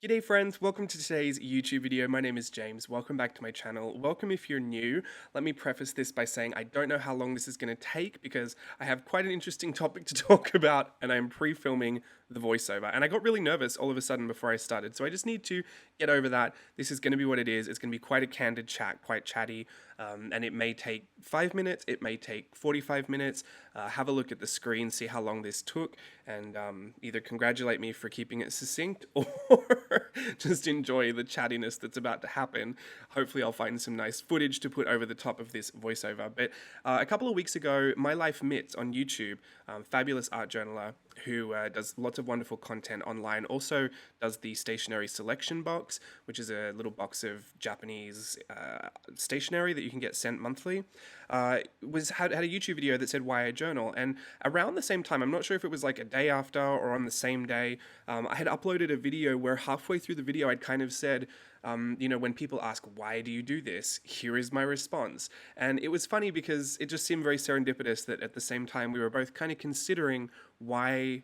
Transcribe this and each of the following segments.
G'day friends, welcome to today's YouTube video. My name is James. Welcome back to my channel. Welcome if you're new. Let me preface this by saying I don't know how long this is going to take because I have quite an interesting topic to talk about and I'm pre-filming the voiceover. And I got really nervous all of a sudden before I started, so I just need to get over that. This is going to be what it is. It's going to be quite a candid chat, quite chatty, and it may take 5 minutes, it may take 45 minutes. Have a look at the screen, see how long this took, and either congratulate me for keeping it succinct or just enjoy the chattiness that's about to happen. Hopefully I'll find some nice footage to put over the top of this voiceover. But a couple of weeks ago, My Life Mitts on YouTube, fabulous art journaler who does lots of wonderful content online, also does the stationery selection box, which is a little box of Japanese stationery that you can get sent monthly, had a YouTube video that said why I journal. And around the same time, I'm not sure if it was like a day after or on the same day, I had uploaded a video where halfway through the video I'd kind of said, when people ask, why do you do this? Here is my response. And it was funny because it just seemed very serendipitous that at the same time we were both kind of considering why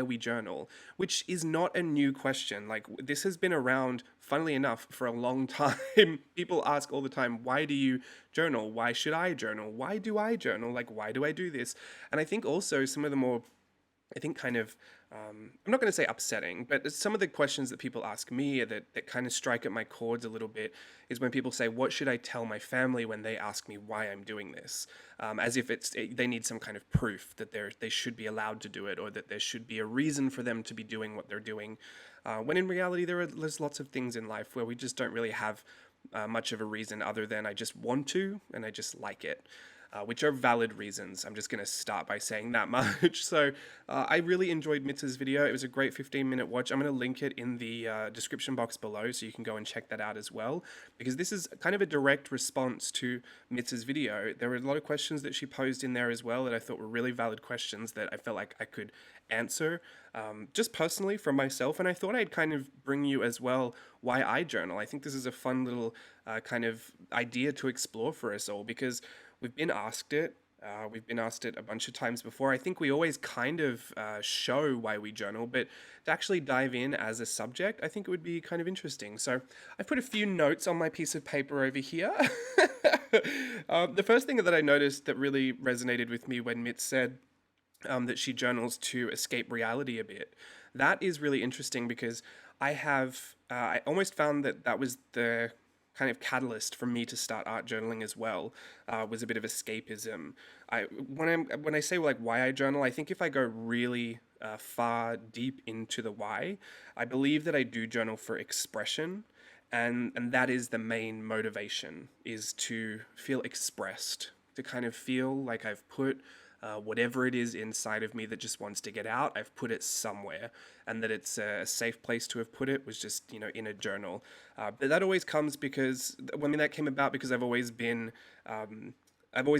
we journal, which is not a new question. Like, this has been around, funnily enough, for a long time. People ask all the time, why do you journal? Why should I journal? Why do I journal? Like, why do I do this? And I think also some of the more kind of, I'm not going to say upsetting, but some of the questions that people ask me that kind of strike at my chords a little bit is when people say, what should I tell my family when they ask me why I'm doing this? As if they need some kind of proof that they should be allowed to do it, or that there should be a reason for them to be doing what they're doing. When in reality, there's lots of things in life where we just don't really have much of a reason other than I just want to and I just like it. Which are valid reasons. I'm just going to start by saying that much. So I really enjoyed Mitz's video. It was a great 15-minute watch. I'm going to link it in the description box below so you can go and check that out as well, because this is kind of a direct response to Mitz's video. There were a lot of questions that she posed in there as well that I thought were really valid questions that I felt like I could answer just personally from myself, and I thought I'd kind of bring you as well why I journal. I think this is a fun little kind of idea to explore for us all, because we've been asked it. We've been asked it a bunch of times before. I think we always kind of show why we journal, but to actually dive in as a subject, I think it would be kind of interesting. So I put a few notes on my piece of paper over here. The first thing that I noticed that really resonated with me when Mitz said that she journals to escape reality a bit. That is really interesting because I almost found that was the kind of catalyst for me to start art journaling as well, was a bit of escapism. When I say like why I journal, I think if I go really far deep into the why, I believe that I do journal for expression, and that is the main motivation, is to feel expressed, to kind of feel like I've put whatever it is inside of me that just wants to get out, I've put it somewhere, and that it's a safe place to have put it was just, in a journal. But that always comes because, that came about because I've always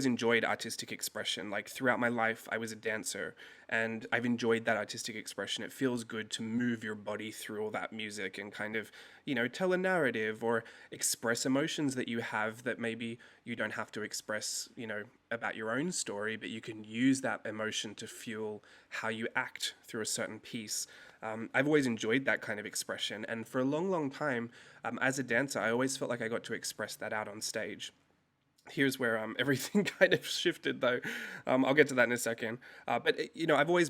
enjoyed artistic expression. Like, throughout my life, I was a dancer, and I've enjoyed that artistic expression. It feels good to move your body through all that music and kind of, tell a narrative or express emotions that you have that maybe you don't have to express, about your own story, but you can use that emotion to fuel how you act through a certain piece. I've always enjoyed that kind of expression, and for a long, long time, as a dancer, I always felt like I got to express that out on stage. Here's where everything kind of shifted, though. I'll get to that in a second. But I've always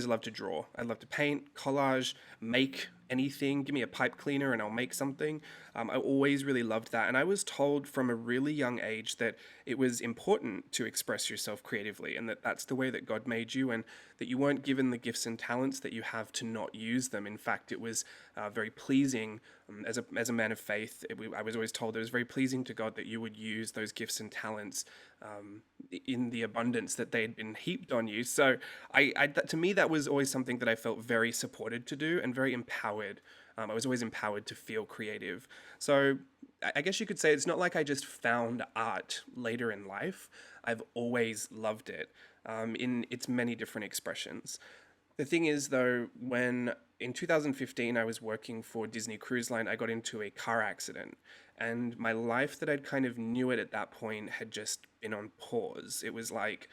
loved to draw. I love to paint, collage, make anything. Give me a pipe cleaner and I'll make something. I always really loved that. And I was told from a really young age that it was important to express yourself creatively, and that that's the way that God made you, and that you weren't given the gifts and talents that you have to not use them. In fact, it was very pleasing as a man of faith. I was always told it was very pleasing to God that you would use those gifts and talents in the abundance that they had been heaped on you. So to me, that was always something that I felt very supported to do and very empowered. I was always empowered to feel creative. So I guess you could say it's not like I just found art later in life. I've always loved it in its many different expressions. The thing is, though, when in 2015 I was working for Disney Cruise Line, I got into a car accident, and my life that I'd kind of knew it at that point had just been on pause. It was like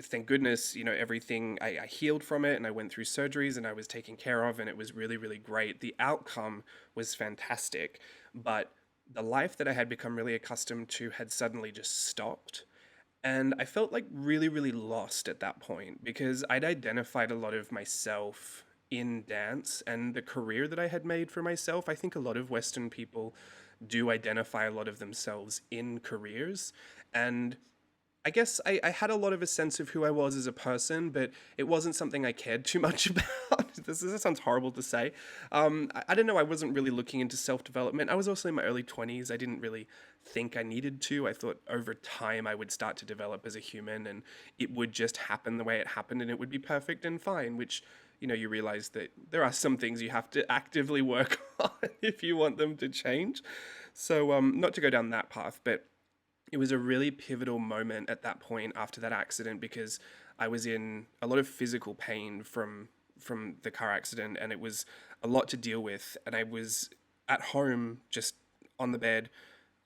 thank goodness, everything, I healed from it and I went through surgeries and I was taken care of and it was really, really great. The outcome was fantastic, but the life that I had become really accustomed to had suddenly just stopped. And I felt like really, really lost at that point because I'd identified a lot of myself in dance and the career that I had made for myself. I think a lot of Western people do identify a lot of themselves in careers. And I guess I had a lot of a sense of who I was as a person, but it wasn't something I cared too much about. This sounds horrible to say. I don't know. I wasn't really looking into self development. I was also in my early 20s. I didn't really think I needed to. I thought over time I would start to develop as a human and it would just happen the way it happened and it would be perfect and fine, which, you realize that there are some things you have to actively work on if you want them to change. So, not to go down that path, but it was a really pivotal moment at that point after that accident because I was in a lot of physical pain from the car accident and it was a lot to deal with and I was at home just on the bed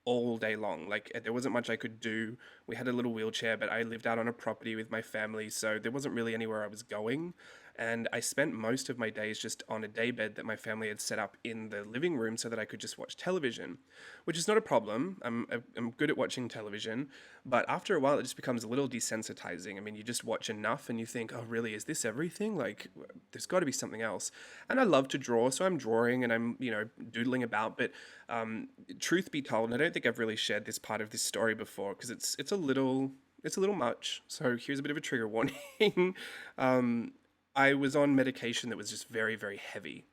all day long. Like there wasn't much I could do. We had a little wheelchair, but I lived out on a property with my family, so there wasn't really anywhere I was going. And I spent most of my days just on a daybed that my family had set up in the living room so that I could just watch television, which is not a problem. I'm good at watching television, but after a while it just becomes a little desensitizing. I mean, you just watch enough and you think, oh, really, is this everything? Like, there's got to be something else. And I love to draw, so I'm drawing and I'm, doodling about. But truth be told, and I don't think I've really shared this part of this story before because it's a little much. So here's a bit of a trigger warning. um, I was on medication that was just very, very heavy,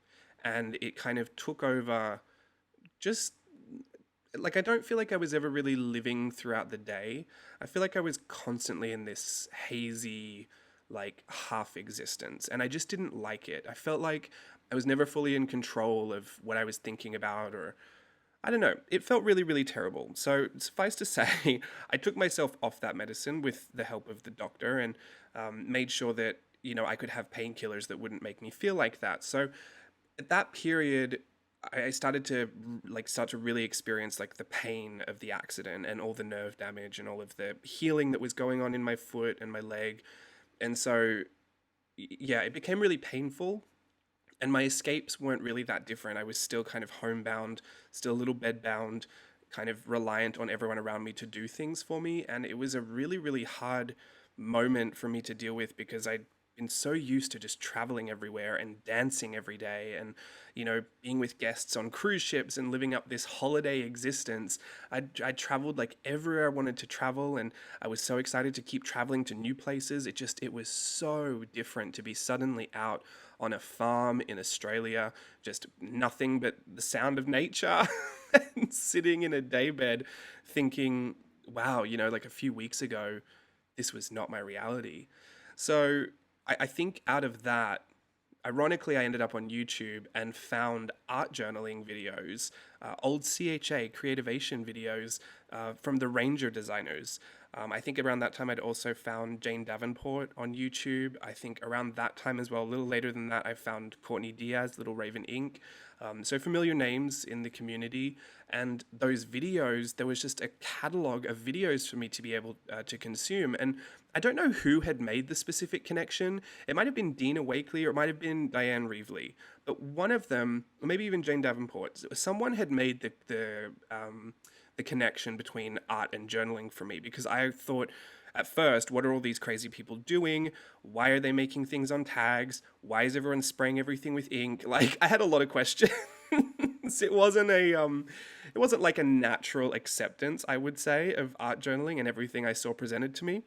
and it kind of took over. Just like I don't feel like I was ever really living throughout the day. I feel like I was constantly in this hazy, like half existence, and I just didn't like it. I felt like I was never fully in control of what I was thinking about, or I don't know. It felt really, really terrible. So suffice to say, I took myself off that medicine with the help of the doctor and made sure that I could have painkillers that wouldn't make me feel like that. So at that period, I started to start to really experience like the pain of the accident and all the nerve damage and all of the healing that was going on in my foot and my leg. And so yeah, it became really painful. And my escapes weren't really that different. I was still kind of homebound, still a little bedbound, kind of reliant on everyone around me to do things for me. And it was a really, really hard moment for me to deal with because I'd been so used to just traveling everywhere and dancing every day and, being with guests on cruise ships and living up this holiday existence. I traveled like everywhere I wanted to travel and I was so excited to keep traveling to new places. It was so different to be suddenly out on a farm in Australia, just nothing but the sound of nature and sitting in a daybed thinking, wow, like a few weeks ago, this was not my reality. So I think out of that, ironically, I ended up on YouTube and found art journaling videos, old CHA, Creativation videos from the Ranger designers. I think around that time I'd also found Jane Davenport on YouTube. I think around that time as well, a little later than that, I found Courtney Diaz, Little Raven Inc. So familiar names in the community. And those videos, there was just a catalog of videos for me to be able to consume. And I don't know who had made the specific connection. It might have been Dina Wakley or it might have been Diane Reevely. But one of them, or maybe even Jane Davenport, someone had made the connection between art and journaling for me because I thought at first, what are all these crazy people doing? Why are they making things on tags? Why is everyone spraying everything with ink? Like I had a lot of questions. It wasn't like a natural acceptance, I would say, of art journaling and everything I saw presented to me.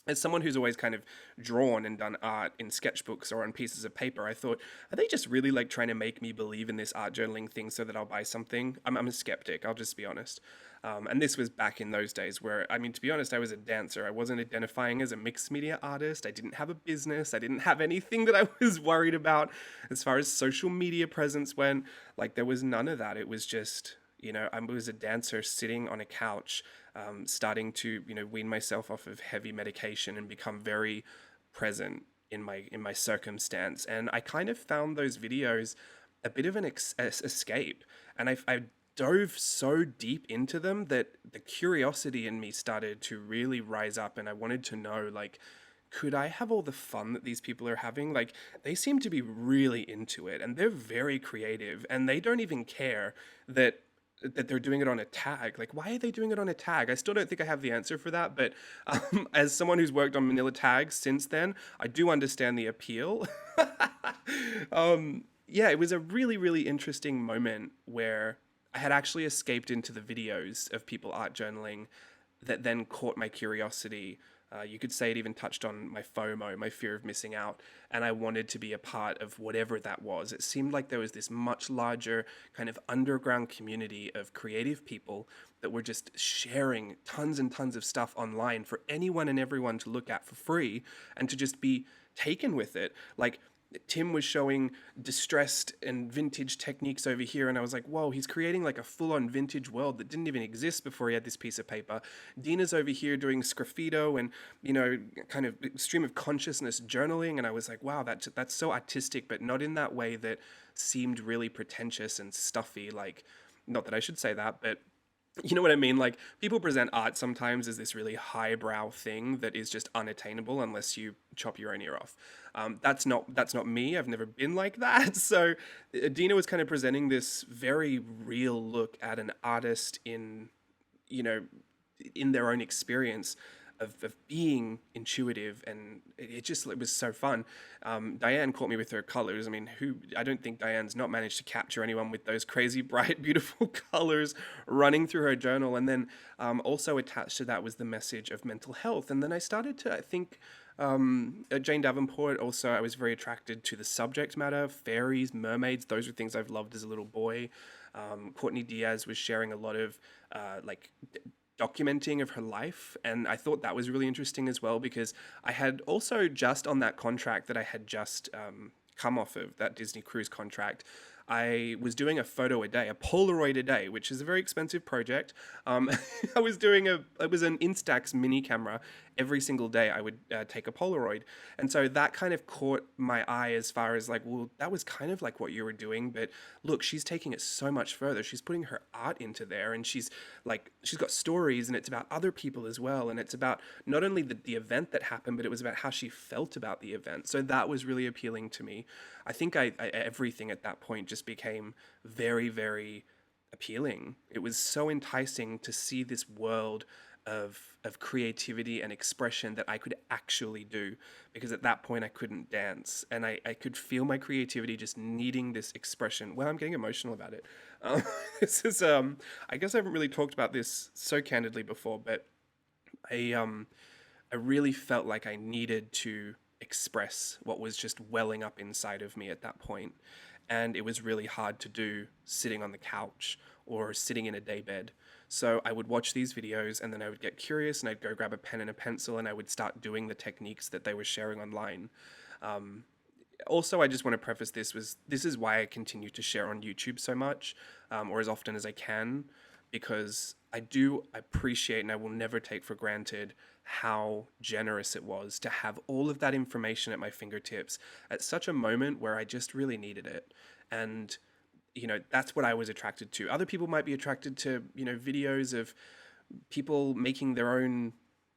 As someone who's always kind of drawn and done art in sketchbooks or on pieces of paper, I thought, are they just really like trying to make me believe in this art journaling thing so that I'll buy something? I'm a skeptic, I'll just be honest. And this was back in those days where, I mean, to be honest, I was a dancer. I wasn't identifying as a mixed media artist. I didn't have a business. I didn't have anything that I was worried about as far as social media presence went. Like, there was none of that. It was just, I was a dancer sitting on a couch, starting to, wean myself off of heavy medication and become very present in my circumstance. And I kind of found those videos a bit of an escape. And I dove so deep into them that the curiosity in me started to really rise up, and I wanted to know, like, could I have all the fun that these people are having? Like, they seem to be really into it, and they're very creative, and they don't even care that they're doing it on a tag. Like, why are they doing it on a tag? I still don't think I have the answer for that, but as someone who's worked on manila tags since then, I do understand the appeal. Yeah, it was a really, really interesting moment where I had actually escaped into the videos of people art journaling that then caught my curiosity. You could say it even touched on my FOMO, my fear of missing out, and I wanted to be a part of whatever that was. It seemed like there was this much larger kind of underground community of creative people that were just sharing tons and tons of stuff online for anyone and everyone to look at for free and to just be taken with it. Like, Tim was showing distressed and vintage techniques over here, and I was like, whoa, he's creating like a full-on vintage world that didn't even exist before he had this piece of paper. Dina's over here doing sgraffito and, kind of stream of consciousness journaling, and I was like, wow, that's so artistic, but not in that way that seemed really pretentious and stuffy. Like, not that I should say that, but you know what I mean? Like, people present art sometimes as this really highbrow thing that is just unattainable unless you chop your own ear off. That's not me. I've never been like that. So Dina was kind of presenting this very real look at an artist you know, in their own experience of being intuitive, and it was so fun. Diane caught me with her colors. I mean, I don't think Diane's not managed to capture anyone with those crazy bright beautiful colors running through her journal. And then also attached to that was the message of mental health. And then I started to, I think, Jane Davenport, also I was very attracted to the subject matter: fairies, mermaids. Those were things I've loved as a little boy. Courtney Diaz was sharing a lot of like documenting of her life, and I thought that was really interesting as well, because I had also, just on that contract that I had just come off of, that Disney cruise contract, I was doing a photo a day, a Polaroid a day, which is a very expensive project. I was doing it was an Instax mini camera. Every single day I would take a Polaroid. And so that kind of caught my eye, as far as like, well, that was kind of like what you were doing, but look, she's taking it so much further. She's putting her art into there, and she's got stories, and it's about other people as well. And it's about not only the event that happened, but it was about how she felt about the event. So that was really appealing to me. I think everything at that point just became very, very appealing. It was so enticing to see this world of creativity and expression that I could actually do, because at that point I couldn't dance, and I could feel my creativity just needing this expression. Well, I'm getting emotional about it. This is I guess I haven't really talked about this so candidly before, but I really felt like I needed to express what was just welling up inside of me at that point. And it was really hard to do sitting on the couch or sitting in a daybed. So I would watch these videos, and then I would get curious, and I'd go grab a pen and a pencil, and I would start doing the techniques that they were sharing online. Also, I just want to preface this is why I continue to share on YouTube so much, or as often as I can, because I do appreciate, and I will never take for granted, how generous it was to have all of that information at my fingertips at such a moment where I just really needed it. And, that's what I was attracted to. Other people might be attracted to, videos of people making their own,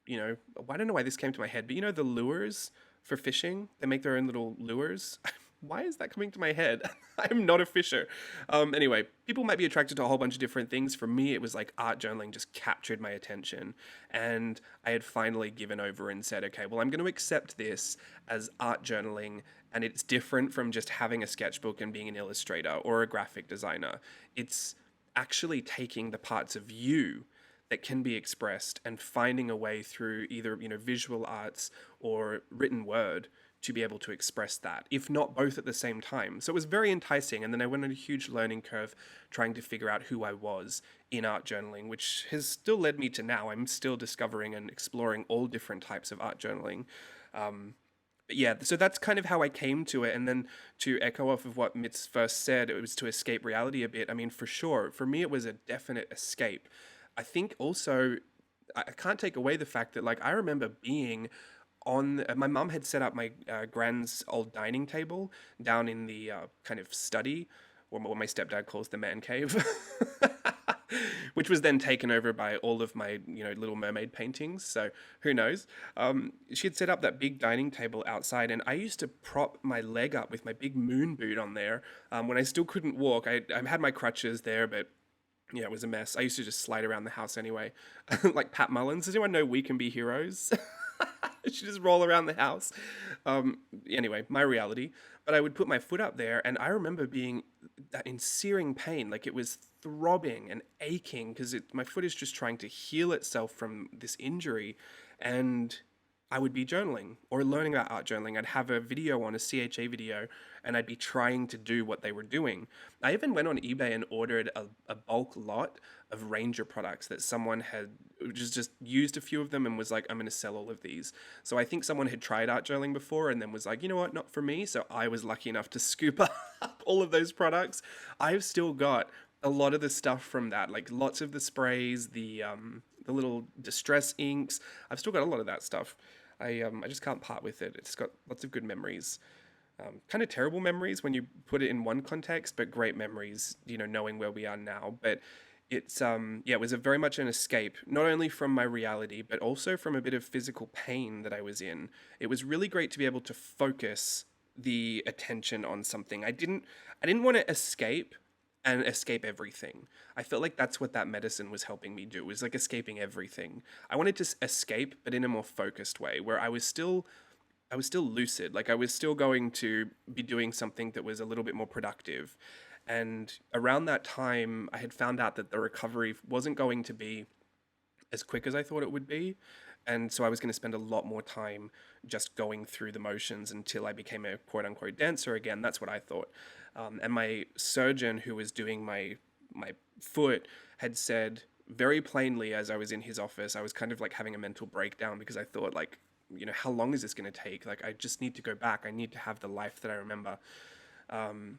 I don't know why this came to my head, but the lures for fishing, they make their own little lures. Why is that coming to my head? I'm not a fisher. Anyway, people might be attracted to a whole bunch of different things. For me, it was like art journaling just captured my attention. And I had finally given over and said, okay, well, I'm going to accept this as art journaling. And it's different from just having a sketchbook and being an illustrator or a graphic designer. It's actually taking the parts of you that can be expressed and finding a way through either, visual arts or written word to be able to express that, if not both at the same time. So it was very enticing. And then I went on a huge learning curve trying to figure out who I was in art journaling, which has still led me to now. I'm still discovering and exploring all different types of art journaling. But yeah, so that's kind of how I came to it. And then to echo off of what Mitz first said, it was to escape reality a bit. I mean, for sure, for me, it was a definite escape. I think also, I can't take away the fact that, like, I remember being on, my mum had set up my grand's old dining table down in the kind of study or what my stepdad calls the man cave, which was then taken over by all of my, Little Mermaid paintings. So who knows? She had set up that big dining table outside, and I used to prop my leg up with my big moon boot on there when I still couldn't walk. I had my crutches there, but yeah, it was a mess. I used to just slide around the house anyway. Like Pat Mullins. Does anyone know We Can Be Heroes? She just roll around the house. Anyway, my reality. But I would put my foot up there, and I remember being that in searing pain. Like it was throbbing and aching because my foot is just trying to heal itself from this injury. And I would be journaling or learning about art journaling. I'd have a video on, a CHA video, and I'd be trying to do what they were doing. I even went on eBay and ordered a bulk lot of Ranger products that someone had just used a few of them and was like, I'm going to sell all of these. So I think someone had tried art journaling before and then was like, you know what, not for me. So I was lucky enough to scoop up all of those products. I've still got a lot of the stuff from that, like lots of the sprays, the little distress inks. I've still got a lot of that stuff. I just can't part with it. It's got lots of good memories. Kind of terrible memories when you put it in one context, but great memories, knowing where we are now. But it's, it was very much an escape, not only from my reality, but also from a bit of physical pain that I was in. It was really great to be able to focus the attention on something. I didn't want to escape and escape everything. I felt like that's what that medicine was helping me do. It was like escaping everything. I wanted to escape, but in a more focused way, where I was still lucid. Like I was still going to be doing something that was a little bit more productive. And around that time, I had found out that the recovery wasn't going to be as quick as I thought it would be. And so I was going to spend a lot more time just going through the motions until I became a quote unquote dancer again. That's what I thought. And my surgeon who was doing my foot had said very plainly as I was in his office, I was kind of like having a mental breakdown because I thought like, how long is this going to take? Like, I just need to go back. I need to have the life that I remember. And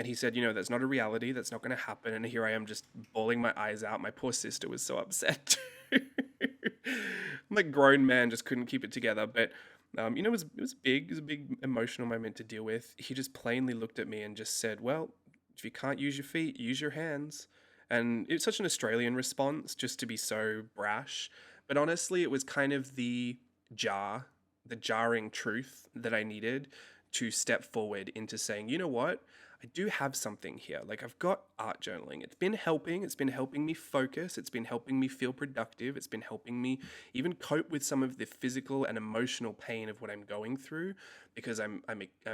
he said, that's not a reality. That's not going to happen. And here I am just bawling my eyes out. My poor sister was so upset. I'm like grown man, just couldn't keep it together. But, it was big. It was a big emotional moment to deal with. He just plainly looked at me and just said, well, if you can't use your feet, use your hands. And it's such an Australian response just to be so brash. But honestly, it was kind of the jarring truth that I needed to step forward into saying, you know what? I do have something here. Like I've got art journaling. It's been helping. It's been helping me focus. It's been helping me feel productive. It's been helping me even cope with some of the physical and emotional pain of what I'm going through because I'm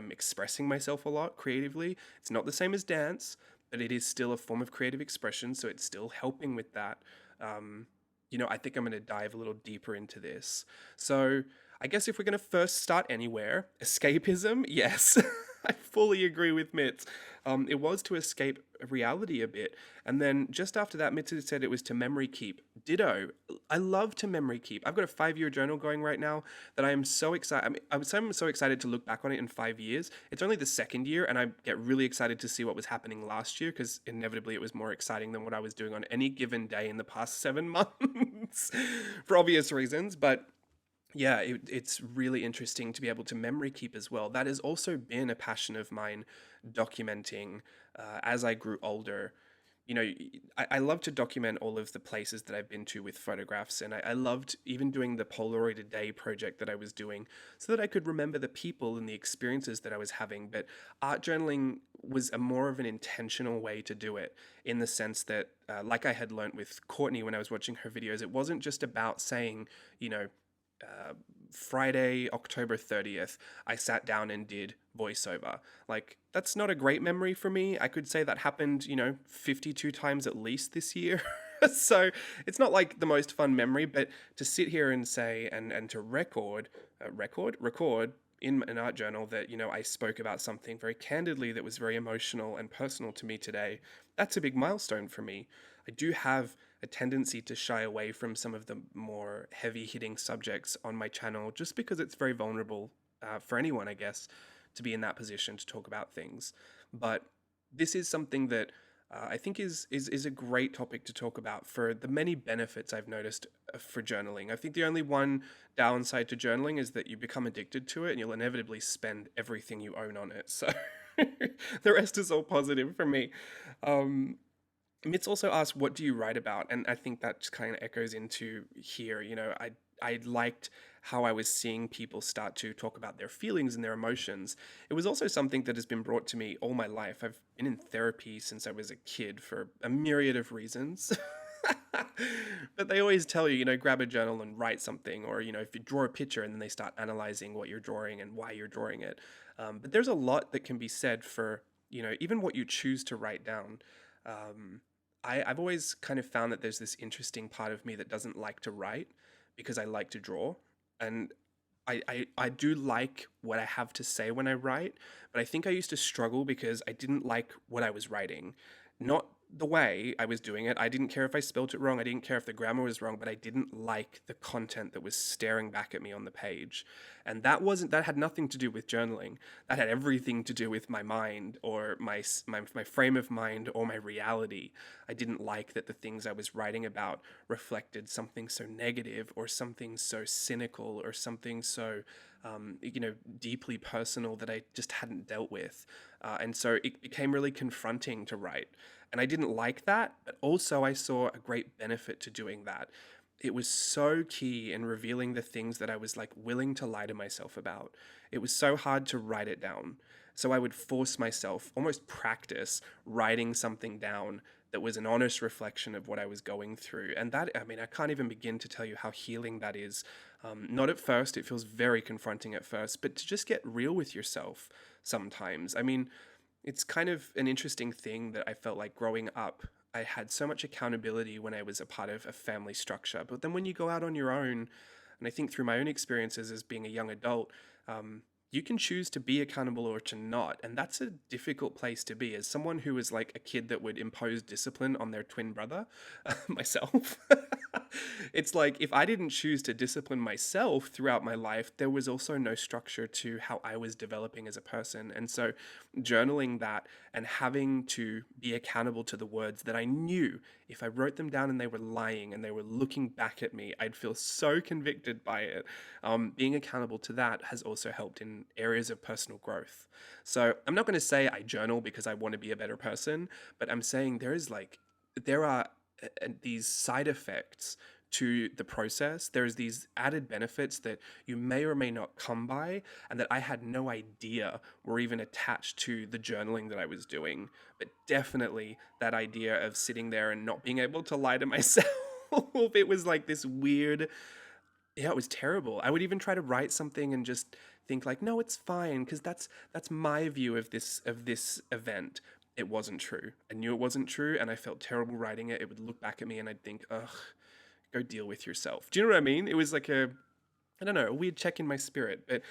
expressing myself a lot creatively. It's not the same as dance, but it is still a form of creative expression. So it's still helping with that. I think I'm going to dive a little deeper into this. So I guess if we're going to first start anywhere, escapism, yes, I fully agree with Mitz. It was to escape reality a bit. And then just after that, Mitz had said it was to memory keep. Ditto. I love to memory keep. I've got a 5-year journal going right now that I am so excited. I'm so excited to look back on it in 5 years. It's only the second year, and I get really excited to see what was happening last year because inevitably it was more exciting than what I was doing on any given day in the past 7 months for obvious reasons. But yeah, it's really interesting to be able to memory keep as well. That has also been a passion of mine, documenting as I grew older. I love to document all of the places that I've been to with photographs, and I loved even doing the Polaroid a Day project that I was doing so that I could remember the people and the experiences that I was having. But art journaling was a more of an intentional way to do it in the sense that, like I had learnt with Courtney when I was watching her videos, it wasn't just about saying, Friday, October 30th, I sat down and did voiceover. Like, that's not a great memory for me. I could say that happened, 52 times at least this year. So it's not like the most fun memory, but to sit here and say, and to record in an art journal that, I spoke about something very candidly that was very emotional and personal to me today, that's a big milestone for me. I do have a tendency to shy away from some of the more heavy-hitting subjects on my channel just because it's very vulnerable for anyone, I guess, to be in that position to talk about things. But this is something that I think is a great topic to talk about for the many benefits I've noticed for journaling. I think the only one downside to journaling is that you become addicted to it and you'll inevitably spend everything you own on it. So The rest is all positive for me. Um, Mitz also asked, "What do you write about?" And I think that just kind of echoes into here. I liked how I was seeing people start to talk about their feelings and their emotions. It was also something that has been brought to me all my life. I've been in therapy since I was a kid for a myriad of reasons. But they always tell you, grab a journal and write something, or, if you draw a picture and then they start analyzing what you're drawing and why you're drawing it. But there's a lot that can be said for, even what you choose to write down. Um, I've always kind of found that there's this interesting part of me that doesn't like to write because I like to draw. And I do like what I have to say when I write, but I think I used to struggle because I didn't like what I was writing. Not the way I was doing it. I didn't care if I spelt it wrong. I didn't care if the grammar was wrong, but I didn't like the content that was staring back at me on the page. And that had nothing to do with journaling. That had everything to do with my mind, or my frame of mind, or my reality. I didn't like that the things I was writing about reflected something so negative, or something so cynical, or something so deeply personal that I just hadn't dealt with. And so it became really confronting to write. And I didn't like that, but also I saw a great benefit to doing that. It was so key in revealing the things that I was like willing to lie to myself about. It was so hard to write it down. So I would force myself, almost practice writing something down that was an honest reflection of what I was going through. And that, I mean, I can't even begin to tell you how healing that is. Not at first, it feels very confronting at first, but to just get real with yourself sometimes. I mean, it's kind of an interesting thing that I felt like growing up. I had so much accountability when I was a part of a family structure. But then when you go out on your own, and I think through my own experiences as being a young adult, you can choose to be accountable or to not. And that's a difficult place to be. As someone who was like a kid that would impose discipline on their twin brother, myself, it's like if I didn't choose to discipline myself throughout my life, there was also no structure to how I was developing as a person. And so journaling that and having to be accountable to the words that I knew if I wrote them down and they were lying and they were looking back at me, I'd feel so convicted by it. Being accountable to that has also helped in areas of personal growth. So I'm not going to say I journal because I want to be a better person, but I'm saying there are these side effects to the process. There's these added benefits that you may or may not come by, and that I had no idea were even attached to the journaling that I was doing. But definitely that idea of sitting there and not being able to lie to myself. It was like this weird, yeah, it was terrible. I would even try to write something and just think like, no, it's fine, because that's my view of this event. It wasn't true. I knew it wasn't true, and I felt terrible writing it. It would look back at me, and I'd think, ugh, go deal with yourself. Do you know what I mean? It was like I don't know, a weird check in my spirit. But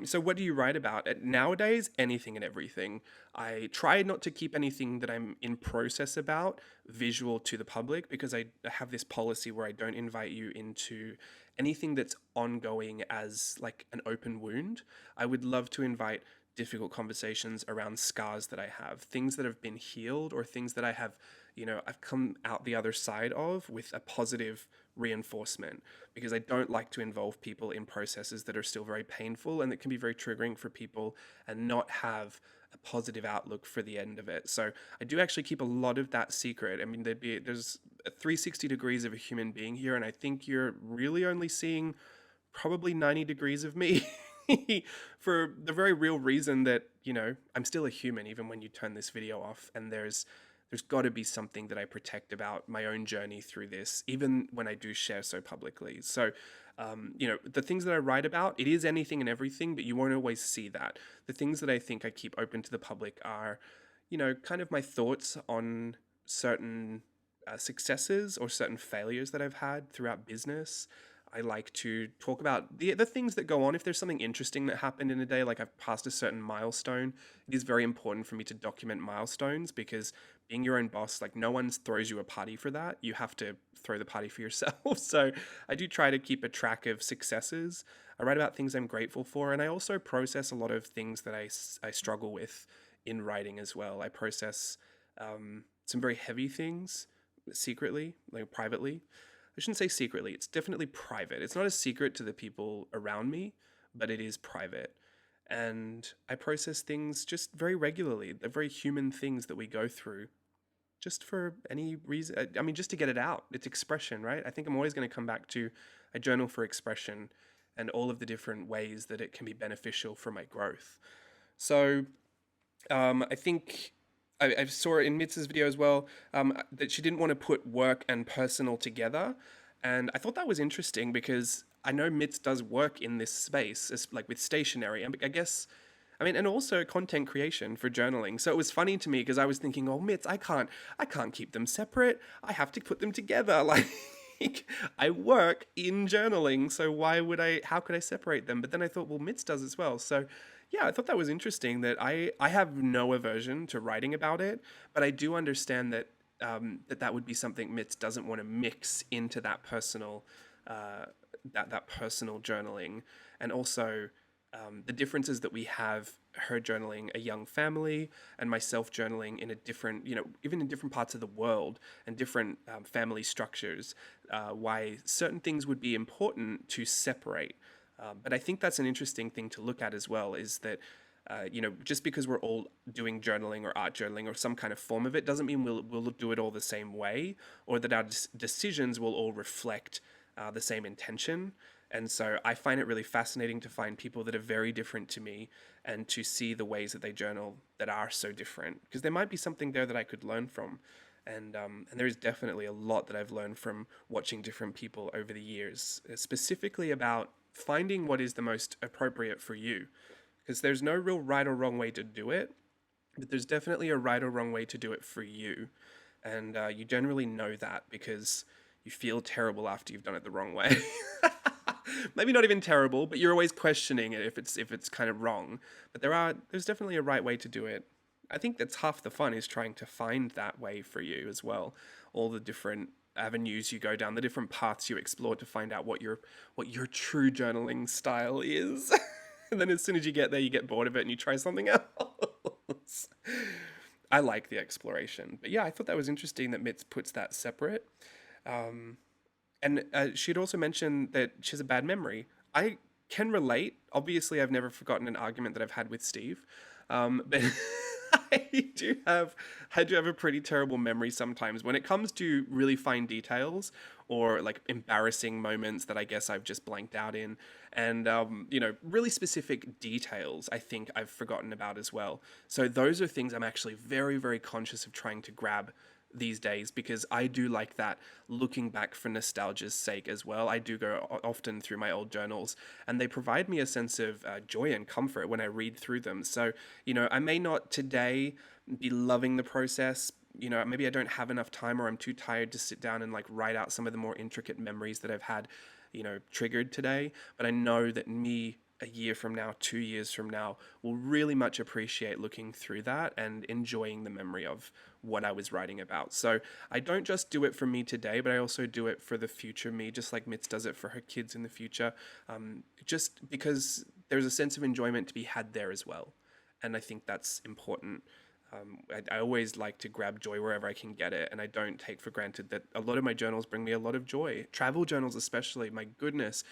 so what do you write about? Nowadays, anything and everything. I try not to keep anything that I'm in process about visual to the public, because I have this policy where I don't invite you into anything that's ongoing as like an open wound. I would love to invite difficult conversations around scars that I have, things that have been healed, or things that I have, I've come out the other side of with a positive reinforcement, because I don't like to involve people in processes that are still very painful and that can be very triggering for people and not have a positive outlook for the end of it. So I do actually keep a lot of that secret. I mean, there's 360 degrees of a human being here, and I think you're really only seeing probably 90 degrees of me. For the very real reason that, I'm still a human even when you turn this video off, and there's got to be something that I protect about my own journey through this, even when I do share so publicly. So, the things that I write about, it is anything and everything, but you won't always see that. The things that I think I keep open to the public are, kind of my thoughts on certain successes or certain failures that I've had throughout business. I like to talk about the things that go on. If there's something interesting that happened in a day, like I've passed a certain milestone, it is very important for me to document milestones, because being your own boss, like no one throws you a party for that. You have to throw the party for yourself. So I do try to keep a track of successes. I write about things I'm grateful for, and I also process a lot of things that I struggle with in writing as well. I process some very heavy things secretly, like privately. I shouldn't say secretly, it's definitely private. It's not a secret to the people around me, but it is private. And I process things just very regularly, the very human things that we go through, just for any reason. I mean, just to get it out. It's expression, right? I think I'm always going to come back to a journal for expression and all of the different ways that it can be beneficial for my growth. So I think I saw it in Mitz's video as well, that she didn't want to put work and personal together. And I thought that was interesting because I know Mitz does work in this space, like with stationery. And I guess, I mean, and also content creation for journaling. So it was funny to me because I was thinking, oh, Mitz, I can't keep them separate. I have to put them together. Like, I work in journaling, so how could I separate them? But then I thought, well, Mitz does as well. So yeah, I thought that was interesting that I have no aversion to writing about it, but I do understand that that would be something Mitz doesn't want to mix into that personal that personal journaling, and also the differences that we have, her journaling a young family and myself journaling in a different, even in different parts of the world and different family structures, why certain things would be important to separate. But I think that's an interesting thing to look at as well, is that, just because we're all doing journaling or art journaling or some kind of form of it doesn't mean we'll do it all the same way, or that our decisions will all reflect the same intention. And so I find it really fascinating to find people that are very different to me and to see the ways that they journal that are so different, because there might be something there that I could learn from. And there is definitely a lot that I've learned from watching different people over the years, specifically about finding what is the most appropriate for you. Because there's no real right or wrong way to do it, but there's definitely a right or wrong way to do it for you. And you generally know that because you feel terrible after you've done it the wrong way. Maybe not even terrible, but you're always questioning it if it's kind of wrong. But there's definitely a right way to do it. I think that's half the fun, is trying to find that way for you as well. All the different avenues you go down, the different paths you explore to find out what your true journaling style is. And then as soon as you get there, you get bored of it and you try something else. I like the exploration. But yeah, I thought that was interesting that Mitz puts that separate. And she'd also mentioned that she has a bad memory. I can relate. Obviously, I've never forgotten an argument that I've had with Steve. But I do have a pretty terrible memory sometimes when it comes to really fine details, or like embarrassing moments that I guess I've just blanked out in, and really specific details I think I've forgotten about as well. So those are things I'm actually very, very conscious of trying to grab these days, because I do like that, looking back for nostalgia's sake as well. I do go often through my old journals, and they provide me a sense of joy and comfort when I read through them. So, I may not today be loving the process. Maybe I don't have enough time, or I'm too tired to sit down and like write out some of the more intricate memories that I've had, triggered today. But I know that me, a year from now, 2 years from now, will really much appreciate looking through that and enjoying the memory of what I was writing about. So I don't just do it for me today, but I also do it for the future me, just like Mitz does it for her kids in the future, just because there's a sense of enjoyment to be had there as well. And I think that's important. I always like to grab joy wherever I can get it, and I don't take for granted that a lot of my journals bring me a lot of joy. Travel journals especially, my goodness.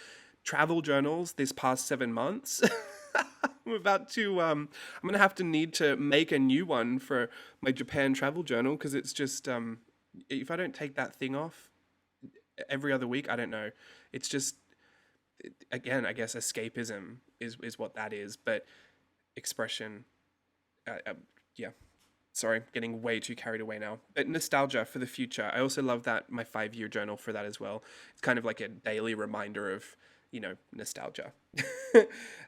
Travel journals this past 7 months. I'm gonna have to need to make a new one for my Japan travel journal, because it's just, if I don't take that thing off every other week, I don't know. It's just, again, I guess escapism is what that is, but expression, yeah. Sorry, getting way too carried away now. But nostalgia for the future. I also love that, my 5-year journal for that as well. It's kind of like a daily reminder of, nostalgia.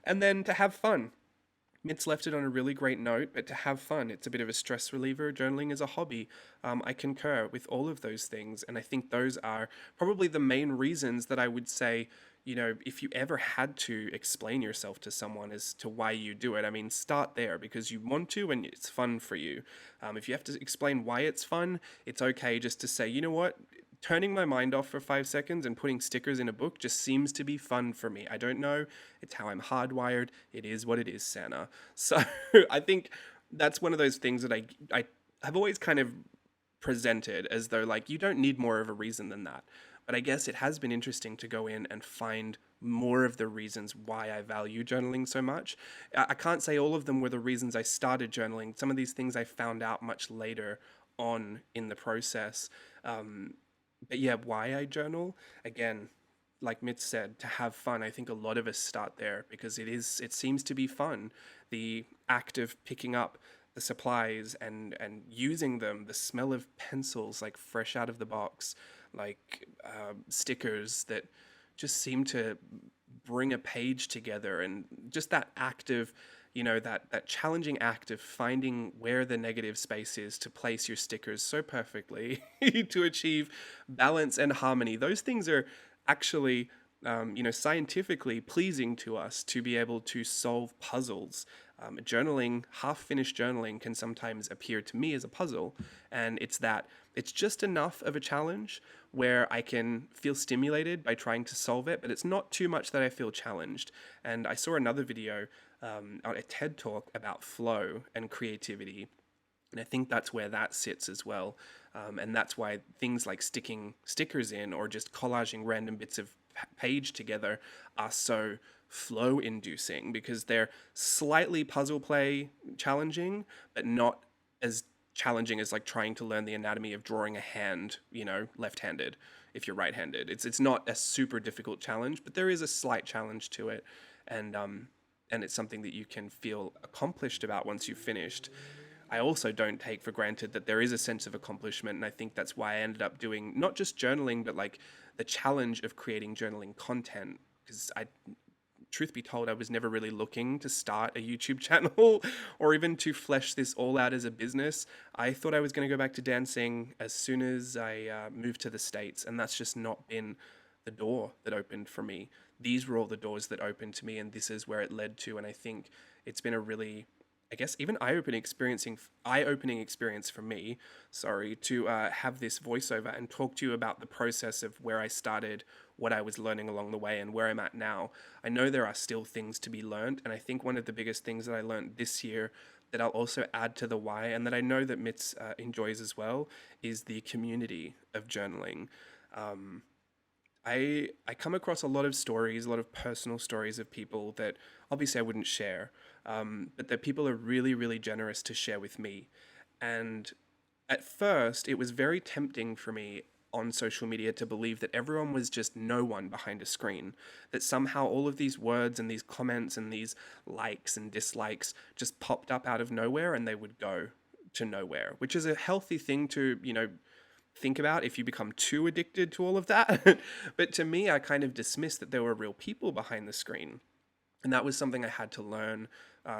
And then to have fun. Mitz left it on a really great note, but to have fun. It's a bit of a stress reliever. Journaling is a hobby. I concur with all of those things. And I think those are probably the main reasons that I would say, if you ever had to explain yourself to someone as to why you do it, I mean, start there because you want to and it's fun for you. If you have to explain why it's fun, it's okay just to say, you know what? Turning my mind off for 5 seconds and putting stickers in a book just seems to be fun for me. I don't know. It's how I'm hardwired. It is what it is, Santa. So I think that's one of those things that I have always kind of presented as though, like, you don't need more of a reason than that. But I guess it has been interesting to go in and find more of the reasons why I value journaling so much. I can't say all of them were the reasons I started journaling. Some of these things I found out much later on in the process. Um, but yeah, why I journal, again, like Mitch said, to have fun. I think a lot of us start there because it seems to be fun. The act of picking up the supplies and using them, the smell of pencils like fresh out of the box, like stickers that just seem to bring a page together, and just that act of, that challenging act of finding where the negative space is to place your stickers so perfectly to achieve balance and harmony. Those things are actually, scientifically pleasing to us to be able to solve puzzles. Journaling, half finished journaling, can sometimes appear to me as a puzzle. And it's just enough of a challenge where I can feel stimulated by trying to solve it, but it's not too much that I feel challenged. And I saw another video on a TED talk about flow and creativity. And I think that's where that sits as well. And that's why things like sticking stickers in or just collaging random bits of page together are so flow inducing, because they're slightly puzzle play challenging, but not as challenging as like trying to learn the anatomy of drawing a hand, left-handed if you're right-handed. It's not a super difficult challenge, but there is a slight challenge to it. And it's something that you can feel accomplished about once you've finished. I also don't take for granted that there is a sense of accomplishment, and I think that's why I ended up doing not just journaling, but like the challenge of creating journaling content. Because truth be told, I was never really looking to start a YouTube channel or even to flesh this all out as a business. I thought I was going to go back to dancing as soon as I moved to the States, and that's just not been the door that opened for me. These were all the doors that opened to me, and this is where it led to. And I think it's been a really, I guess, even eye-opening experience for me, sorry, to have this voiceover and talk to you about the process of where I started, what I was learning along the way, and where I'm at now. I know there are still things to be learned, and I think one of the biggest things that I learned this year that I'll also add to the why, and that I know that Mitz enjoys as well, is the community of journaling. Um, I come across a lot of stories, a lot of personal stories of people that obviously I wouldn't share, but that people are really, really generous to share with me. And at first, it was very tempting for me on social media to believe that everyone was just no one behind a screen, that somehow all of these words and these comments and these likes and dislikes just popped up out of nowhere and they would go to nowhere, which is a healthy thing to, think about if you become too addicted to all of that. But to me, I kind of dismissed that there were real people behind the screen. And that was something I had to learn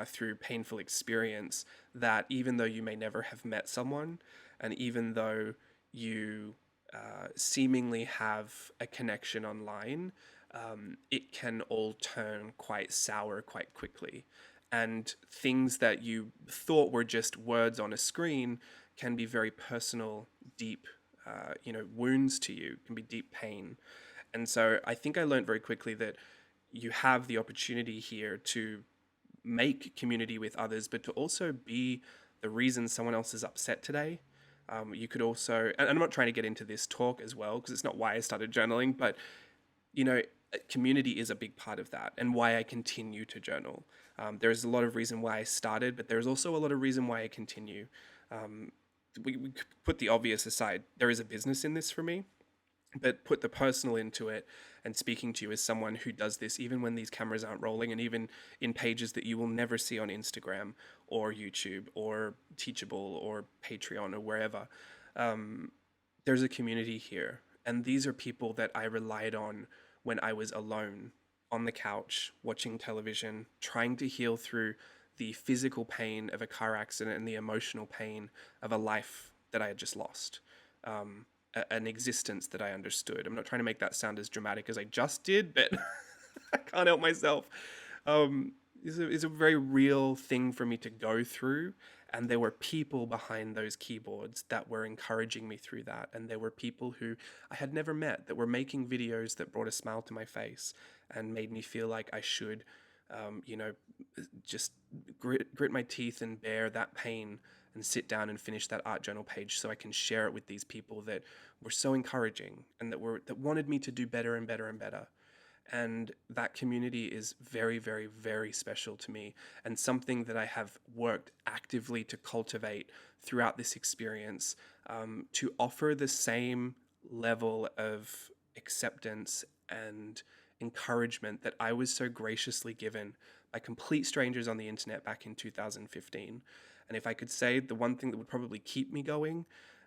through painful experience, that even though you may never have met someone, and even though you seemingly have a connection online, it can all turn quite sour quite quickly. And things that you thought were just words on a screen can be very personal, deep, wounds to you, can be deep pain. And so I think I learned very quickly that you have the opportunity here to make community with others, but to also be the reason someone else is upset today. You could also, and I'm not trying to get into this talk as well, because it's not why I started journaling, but, you know, community is a big part of that, and why I continue to journal. There's a lot of reason why I started, but there's also a lot of reason why I continue. We put the obvious aside. There is a business in this for me, but put the personal into it, and speaking to you as someone who does this even when these cameras aren't rolling, and even in pages that you will never see on Instagram or YouTube or Teachable or Patreon or wherever. There's a community here, and these are people that I relied on when I was alone on the couch watching television, trying to heal through the physical pain of a car accident and the emotional pain of a life that I had just lost. An existence that I understood. I'm not trying to make that sound as dramatic as I just did, but I can't help myself. Is a very real thing for me to go through, and there were people behind those keyboards that were encouraging me through that, and there were people who I had never met that were making videos that brought a smile to my face and made me feel like I should, you know, just grit my teeth and bear that pain and sit down and finish that art journal page so I can share it with these people that were so encouraging and that wanted me to do better and better and better. And that community is very, very, very special to me, and something that I have worked actively to cultivate throughout this experience, to offer the same level of acceptance and encouragement that I was so graciously given by complete strangers on the internet back in 2015. And if I could say the one thing that would probably keep me going,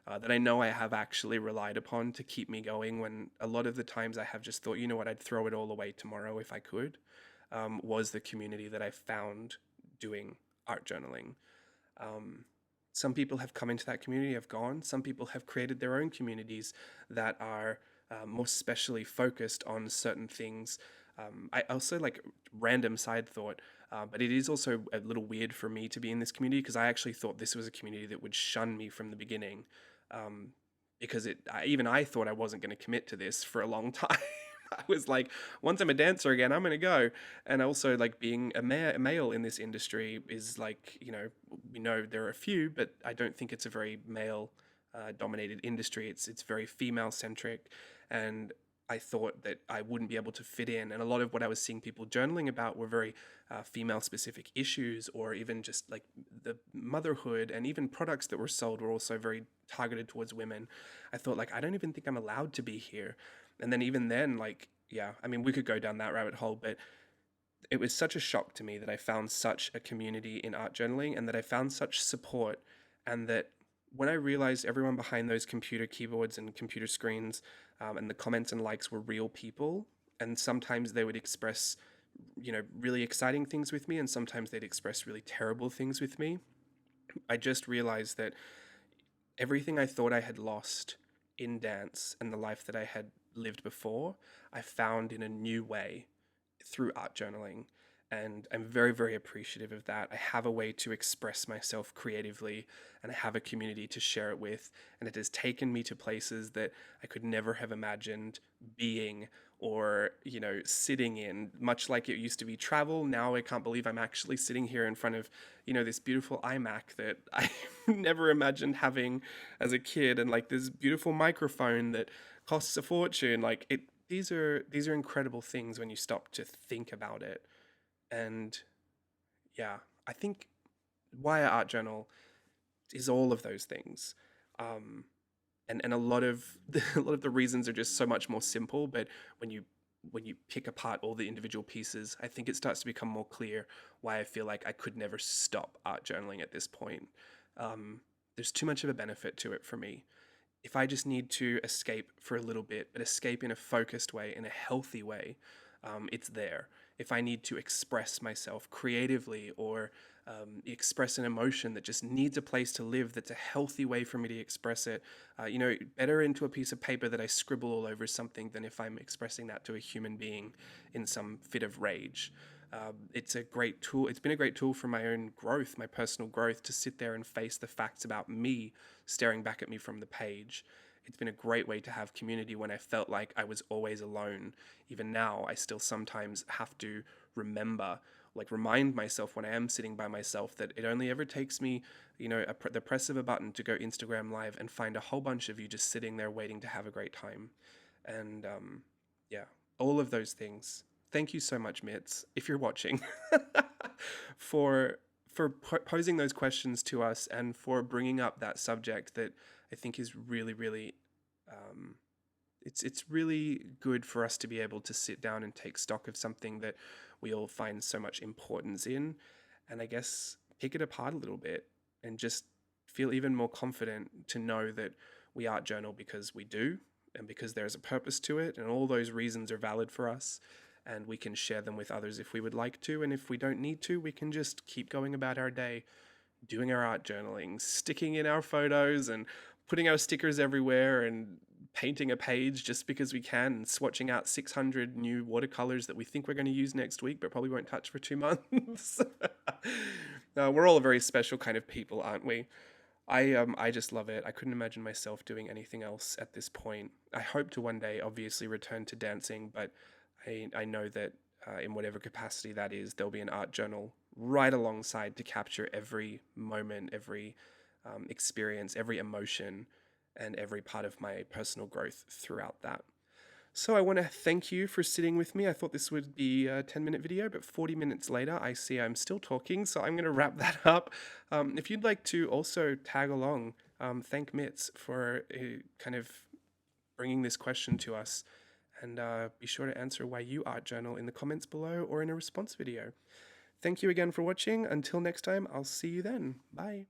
that I know I have actually relied upon to keep me going when a lot of the times I have just thought, you know what, I'd throw it all away tomorrow if I could, was the community that I found doing art journaling. Um, some people have come into that community, have gone. Some people have created their own communities that are more specially focused on certain things. I also like random side thought, but it is also a little weird for me to be in this community because I actually thought this was a community that would shun me from the beginning, um, because even I thought I wasn't going to commit to this for a long time. I was like, once I'm a dancer again, I'm going to go. And also, like, being a male in this industry is like, we know there are a few, but I don't think it's a very male dominated industry. It's very female centric. And I thought that I wouldn't be able to fit in. And a lot of what I was seeing people journaling about were very female specific issues, or even just like the motherhood, and even products that were sold were also very targeted towards women. I thought, like, I don't even think I'm allowed to be here. And then even then, like, yeah, I mean, we could go down that rabbit hole, but it was such a shock to me that I found such a community in art journaling, and that I found such support, and that when I realized everyone behind those computer keyboards and computer screens, and the comments and likes were real people, and sometimes they would express, really exciting things with me, and sometimes they'd express really terrible things with me, I just realized that everything I thought I had lost in dance and the life that I had lived before, I found in a new way through art journaling. And I'm very, very appreciative of that. I have a way to express myself creatively, and I have a community to share it with. And it has taken me to places that I could never have imagined being, or, sitting in. Much like it used to be travel, now I can't believe I'm actually sitting here in front of, this beautiful iMac that I never imagined having as a kid, and like this beautiful microphone that costs a fortune. Like it, these are incredible things when you stop to think about it. And yeah, I think why I art journal is all of those things. Um, and a lot of a lot of the reasons are just so much more simple. But when you pick apart all the individual pieces, I think it starts to become more clear why I feel like I could never stop art journaling at this point. There's too much of a benefit to it for me. If I just need to escape for a little bit, but escape in a focused way, in a healthy way, it's there. If I need to express myself creatively, or express an emotion that just needs a place to live, that's a healthy way for me to express it, better into a piece of paper that I scribble all over something than if I'm expressing that to a human being in some fit of rage. It's a great tool. It's been a great tool for my own growth, my personal growth, to sit there and face the facts about me staring back at me from the page. It's been a great way to have community when I felt like I was always alone. Even now, I still sometimes have to remember, like remind myself when I am sitting by myself, that it only ever takes me, the press of a button to go Instagram live and find a whole bunch of you just sitting there waiting to have a great time. And yeah, all of those things. Thank you so much, Mitz, if you're watching, for posing those questions to us, and for bringing up that subject that I think is really, really, um, it's really good for us to be able to sit down and take stock of something that we all find so much importance in, and I guess pick it apart a little bit, and just feel even more confident to know that we art journal because we do, and because there's a purpose to it, and all those reasons are valid for us, and we can share them with others if we would like to, and if we don't need to, we can just keep going about our day, doing our art journaling, sticking in our photos, and putting our stickers everywhere, and painting a page just because we can, and swatching out 600 new watercolors that we think we're going to use next week but probably won't touch for 2 months. We're all a very special kind of people, aren't we? I just love it. I couldn't imagine myself doing anything else at this point. I hope to one day obviously return to dancing, but I know that in whatever capacity that is, there'll be an art journal right alongside to capture every moment, every experience, every emotion, and every part of my personal growth throughout that. So I want to thank you for sitting with me. I thought this would be a 10-minute video, but 40 minutes later, I see I'm still talking, so I'm going to wrap that up. If you'd like to also tag along, thank Mitz for kind of bringing this question to us, and be sure to answer why you art journal in the comments below or in a response video. Thank you again for watching. Until next time, I'll see you then. Bye.